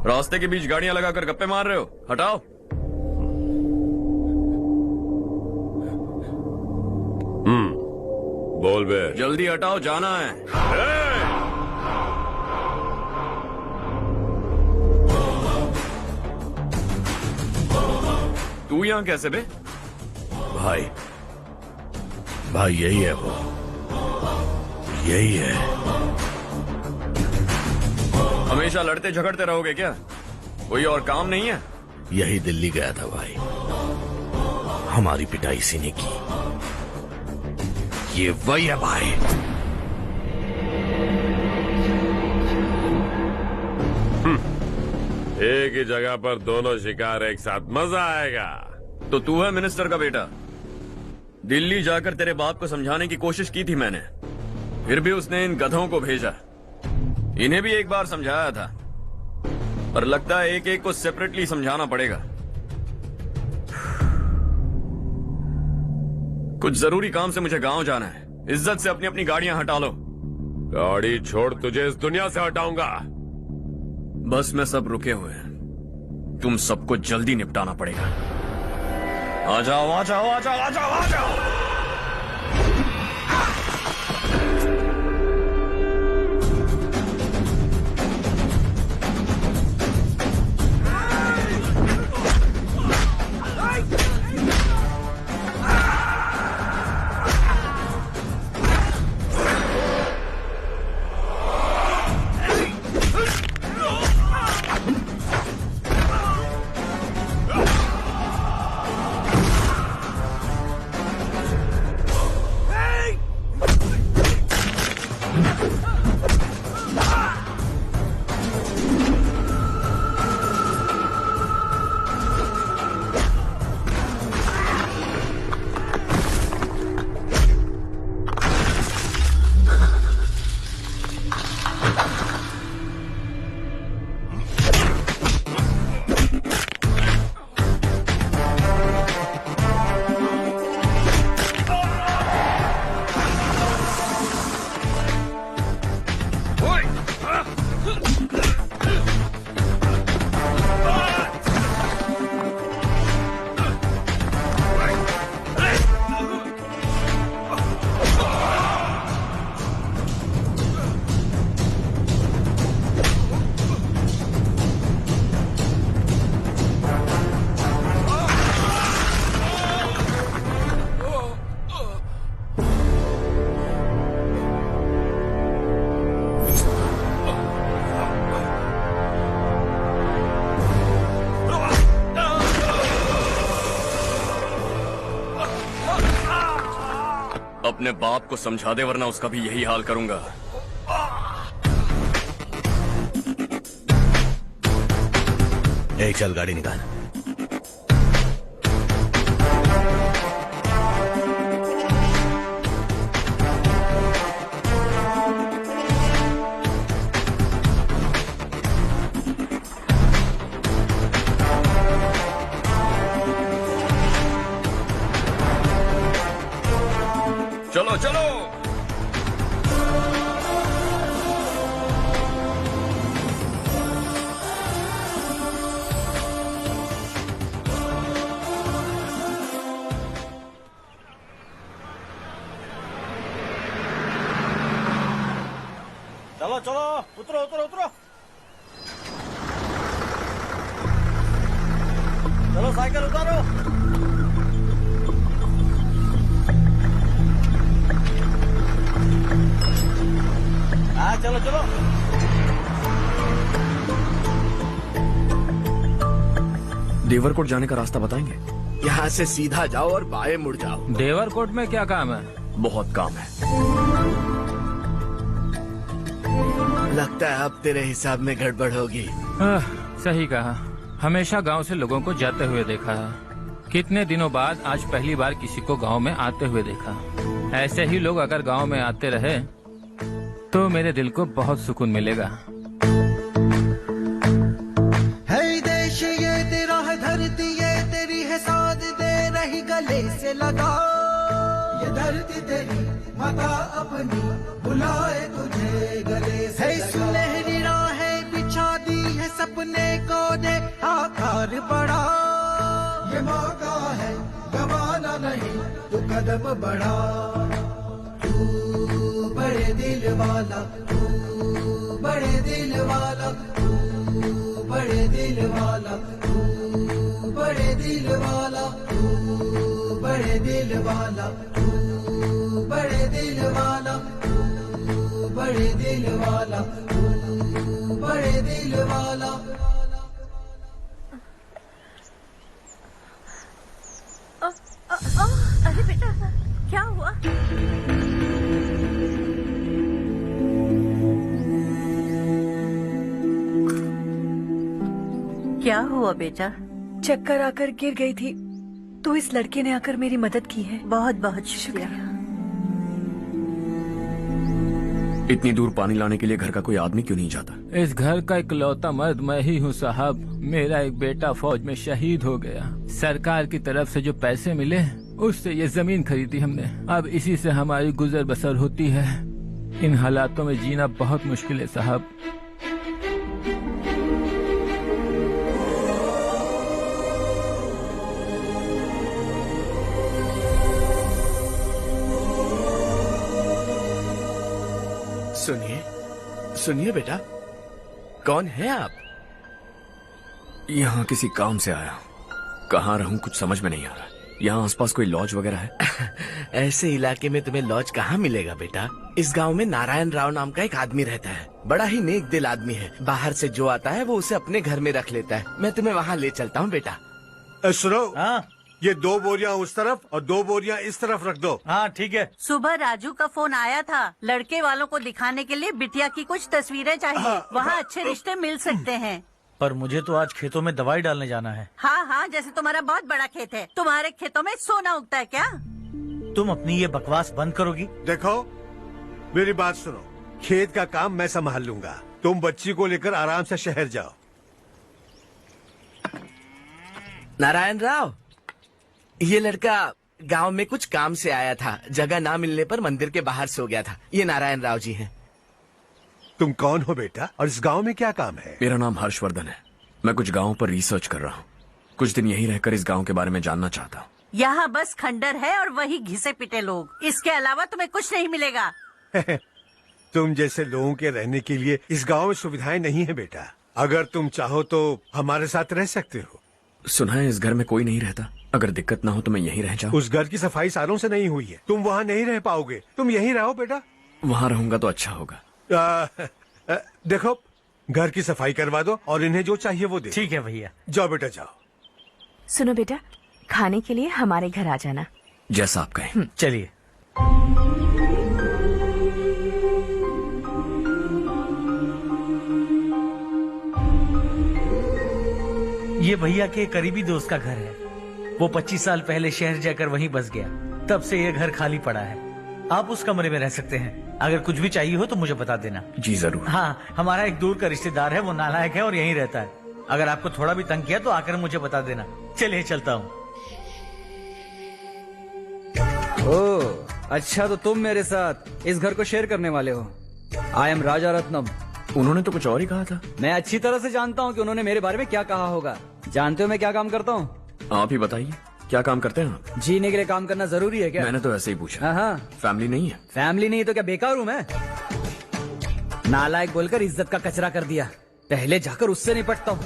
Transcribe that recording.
रास्ते के बीच गाड़ियां लगाकर गप्पे मार रहे हो, हटाओ। बोल बे। जल्दी हटाओ, जाना है। तू यहाँ कैसे बे? भाई भाई यही है वो, यही है। हमेशा लड़ते झगड़ते रहोगे क्या? कोई और काम नहीं है? यही दिल्ली गया था भाई, हमारी पिटाई इसी ने की। ये वही है भाई। एक ही जगह पर दोनों शिकार एक साथ, मजा आएगा। तो तू है मिनिस्टर का बेटा? दिल्ली जाकर तेरे बाप को समझाने की कोशिश की थी मैंने, फिर भी उसने इन गधों को भेजा। इन्हें भी एक बार समझाया था, पर लगता है एक एक को सेपरेटली समझाना पड़ेगा। कुछ जरूरी काम से मुझे गांव जाना है। इज्जत से अपनी अपनी गाड़ियां हटा लो। गाड़ी छोड़, तुझे इस दुनिया से हटाऊंगा। बस में सब रुके हुए हैं, तुम सबको जल्दी निपटाना पड़ेगा। आ जाओ आ जाओ आ जाओ आ जाओ आ जाओ। अपने बाप को समझा दे, वरना उसका भी यही हाल करूंगा। चल गाड़ी निकाल। चलो चलो। चलो चलो, उतरो उतरो उतरो। चलो साइकिल उतारो। हाँ चलो चलो। देवरकोट जाने का रास्ता बताएंगे? यहाँ से सीधा जाओ और बाएं मुड़ जाओ। देवरकोट में क्या काम है? बहुत काम है। लगता है अब तेरे हिसाब में गड़बड़ होगी। सही कहा। हमेशा गांव से लोगों को जाते हुए देखा है, कितने दिनों बाद आज पहली बार किसी को गांव में आते हुए देखा। ऐसे ही लोग अगर गांव में आते रहे तो मेरे दिल को बहुत सुकून मिलेगा। है देश ये तेरा है, धरती ये तेरी है, साथ दे रही गले से लगा। ये धरती तेरी माता अपनी बुलाए तुझे गले से। सुनहरी राहें बिछा दी है सब अपने को दे आकार बढ़ा, ये मौका है गवाना नहीं, तू कदम बढ़ा। तू बड़े दिल वाला, तू बड़े दिल वाला, तू बड़े दिल वाला, तू बड़े दिल वाला, तू बड़े दिल वाला, तू बड़े दिल वाला, तू बड़े दिल वाला, तू बड़े दिल वाला। अरे बेटा क्या हुआ? क्या हुआ बेटा? चक्कर आकर गिर गई थी तो इस लड़के ने आकर मेरी मदद की है। बहुत बहुत शुक्रिया। इतनी दूर पानी लाने के लिए घर का कोई आदमी क्यों नहीं जाता? इस घर का इकलौता मर्द मैं ही हूँ साहब। मेरा एक बेटा फौज में शहीद हो गया। सरकार की तरफ से जो पैसे मिले उससे ये जमीन खरीदी हमने। अब इसी से हमारी गुजर बसर होती है। इन हालातों में जीना बहुत मुश्किल है साहब। सुनिए सुनिए बेटा, कौन है आप? यहाँ किसी काम से आया। कहाँ रहूं कुछ समझ में नहीं आ रहा। यहाँ आसपास कोई लॉज वगैरह है? ऐसे इलाके में तुम्हें लॉज कहाँ मिलेगा बेटा? इस गांव में नारायण राव नाम का एक आदमी रहता है। बड़ा ही नेक दिल आदमी है। बाहर से जो आता है वो उसे अपने घर में रख लेता है। मैं तुम्हें वहाँ ले चलता हूँ बेटा। सुनो, हाँ ये 2 बोरियां उस तरफ और 2 बोरियां इस तरफ रख दो। हाँ ठीक है। सुबह राजू का फोन आया था। लड़के वालों को दिखाने के लिए बिटिया की कुछ तस्वीरें चाहिए। वहाँ अच्छे रिश्ते मिल सकते हैं। पर मुझे तो आज खेतों में दवाई डालने जाना है। हाँ हाँ, जैसे तुम्हारा बहुत बड़ा खेत है। तुम्हारे खेतों में सोना उगता है क्या? तुम अपनी ये बकवास बंद करोगी? देखो मेरी बात सुनो, खेत का काम मैं संभाल लूंगा। तुम बच्ची को लेकर आराम से शहर जाओ। नारायण राव, ये लड़का गांव में कुछ काम से आया था। जगह ना मिलने पर मंदिर के बाहर सो गया था। ये नारायण राव जी हैं। तुम कौन हो बेटा और इस गांव में क्या काम है? मेरा नाम हर्षवर्धन है। मैं कुछ गाँव पर रिसर्च कर रहा हूँ। कुछ दिन यहीं रहकर इस गाँव के बारे में जानना चाहता हूँ। यहाँ बस खंडर है और वही घिसे पिटे लोग। इसके अलावा तुम्हें कुछ नहीं मिलेगा। तुम जैसे लोगों के रहने के लिए इस गांव में सुविधाएं नहीं है बेटा। अगर तुम चाहो तो हमारे साथ रह सकते हो। सुना है इस घर में कोई नहीं रहता। अगर दिक्कत ना हो तो मैं यहीं रह जाऊँ। उस घर की सफाई सालों से नहीं हुई है। तुम वहाँ नहीं रह पाओगे। तुम यहीं रहो बेटा। वहाँ रहूंगा तो अच्छा होगा। देखो, घर की सफाई करवा दो और इन्हें जो चाहिए वो दे। ठीक है भैया। जाओ बेटा जाओ। सुनो बेटा, खाने के लिए हमारे घर आ जाना। जैसा आप कहें। चलिए। ये भैया के करीबी दोस्त का घर है। वो 25 साल पहले शहर जाकर वहीं बस गया। तब से ये घर खाली पड़ा है। आप उस कमरे में रह सकते हैं। अगर कुछ भी चाहिए हो तो मुझे बता देना। जी जरूर। हाँ, हमारा एक दूर का रिश्तेदार है। वो नालायक है और यहीं रहता है। अगर आपको थोड़ा भी तंग किया तो आकर मुझे बता देना। चलिए चलता हूँ। ओह अच्छा, तो तुम मेरे साथ इस घर को शेयर करने वाले हो। आई एम राजा रत्नम। उन्होंने तो कुछ और ही कहा था। मैं अच्छी तरह से जानता हूँ कि उन्होंने मेरे बारे में क्या कहा होगा। जानते हो मैं क्या काम करता हूँ? आप ही बताइए, क्या काम करते हैं आप? जीने के लिए काम करना जरूरी है क्या? मैंने तो ऐसे ही पूछा। हाँ, फैमिली नहीं है? फैमिली नहीं तो क्या बेकार हूँ मैं? नालायक बोलकर इज्जत का कचरा कर दिया। पहले जाकर उससे निपटता हूँ।